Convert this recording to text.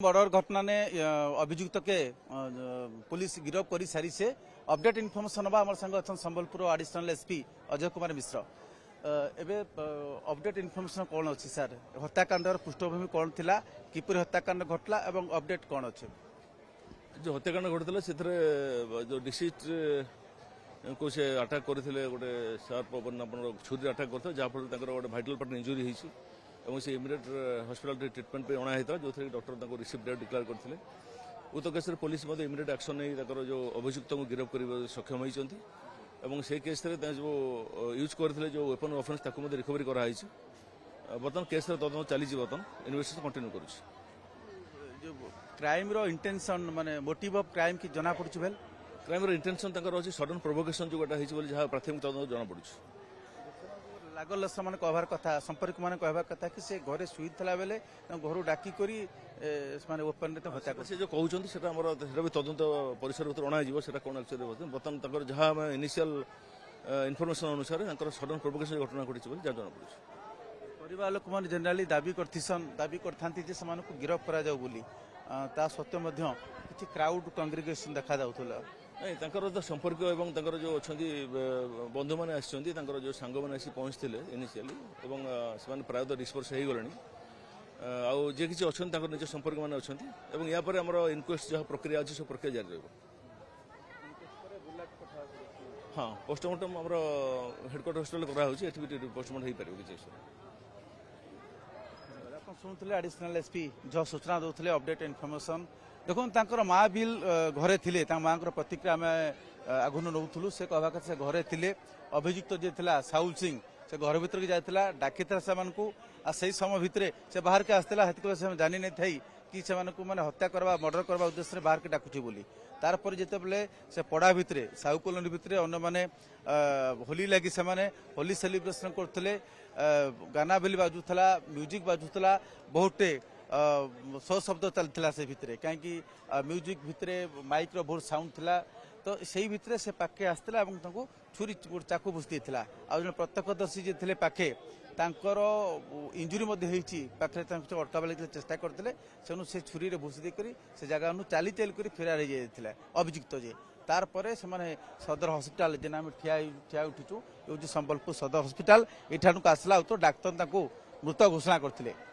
murder घटना ने अभियुक्त के पुलिस गिरफ्त कर सारी से अपडेट इनफॉरमेशन हवा आम संग अच्छा संबलपुर एडिशनल एसपी अजय कुमार मिश्र एबे अपडेट इनफॉरमेशन कौन अच्छी सर हत्याकांड पृष्ठभूमि कौन थिला किपरि हत्याकांड घटला एवं अपडेट कौन अच्छे जो हत्याकांड घटता से जो डिसीज को से अटैक करते गोटे सार्प छुरी अटैक करते जहाँफल गोटे भाइटाल पार्ट इंजुरी होती से इमिडिएट हॉस्पिटल ट्रिटमेंट पे अणा होता जो डॉक्टर रिसीव डेट डिक्लेयर करते उक्त केस पुलिस इमिडिएट एक्शन नहीं जो अभियुक्त को गिरफ्त कर सक्षम होती से केस जो यूज करते जो वेपन ऑफेंस रिकवरी कराई बर्तमान केस तदंत चली बर्तमान इन्वेस्टिगेशन कंटिन्यू कर क्राइम रो इंटेंशन माने मोटिव ऑफ क्राइम की जना पड़छ भेल क्राइम रो इंटेंशन अच्छी सडन प्रोवोकेशन जो जहाँ प्राथमिक तदंत जना पड़छ लागल समान कहबार कथा संपर्क माने कहबार कथा कि से घरे सुई थला बेले घर डाकी करी माने ओपन रे हत्या कर से जो कहउछंती सेटा हमर भी तदंत परिसर भीतर अणा जीव सेटा कोन एक्चुअली बर्तमान तकर जहाँ इनिशियल इनफॉरमेशन अनुसार सडन प्रोवोकेशन घटना घटी जा जना पड़छ परिवार लोक माने जनरली दाबी करथांती जे समान को गिरफ्त करा जाऊ बोली ता सत्य मध्य किछि क्राउड कांग्रेगेशन देखा जाउथला नहीं तो संपर्क एवं जो अच्छा बंधु मैंने आसछंती जो सांग मैंने आसी पहुँचते इनिशियली से प्राय डिस्पर्स हो गले आउ जे किसी अच्छा निज संपर्क मैंने अच्छा या पर आम इनक्वेस्ट जहाँ प्रक्रिया अच्छी सब प्रक्रिया जारी रही हाँ पोस्टमार्टम आम हेडक्वार्टर हॉस्पिटल कराई पोस्टमार्टम हो पार किसी शुणुले एडिशनल एसपी जो सूचना दौले अपडेट इनफॉरमेशन देखो तांकर माँ बिल घरे थिले माँ प्रतिक्रिया आम आगु नौलु से कहवा से घरे थिले अभियुक्त जे थिला साउल सिंह से घर भीतर जाइला डाकी से समय भितर से बाहर के आसला से जानी नहीं थी कि से माने हत्या करवा मर्डर करवा उद्देश्य बाहर के डाकुची बोली तारपर जितेबले से पड़ा भितर साहू कॉलोनी भितर अन्य माने होली लगी से होली सेलिब्रेशन करते गाना बेली बाजुला म्यूजिक बाजुला बहुटे शब्द चलता से भितर कहीं म्यूजिक भितर माइक रो बहुत साउंड थिला तो से भितर से पाखे आसला छुरी चाकू भुसी देता आ प्रत्यक्षदर्शी जे थे पाखे तांकर इंजुरी पाखे अटका लगे चेष्टा करते से छुरी भुसी देकर से जगह चली चल कर फेरार हो अभियुक्त जे तार परे से सदर हॉस्पिटल जेना आम ठिया उठीचु ये संबलपुर सदर हॉस्पिटल एठानु आसला तो डाक्तर मृत घोषणा करते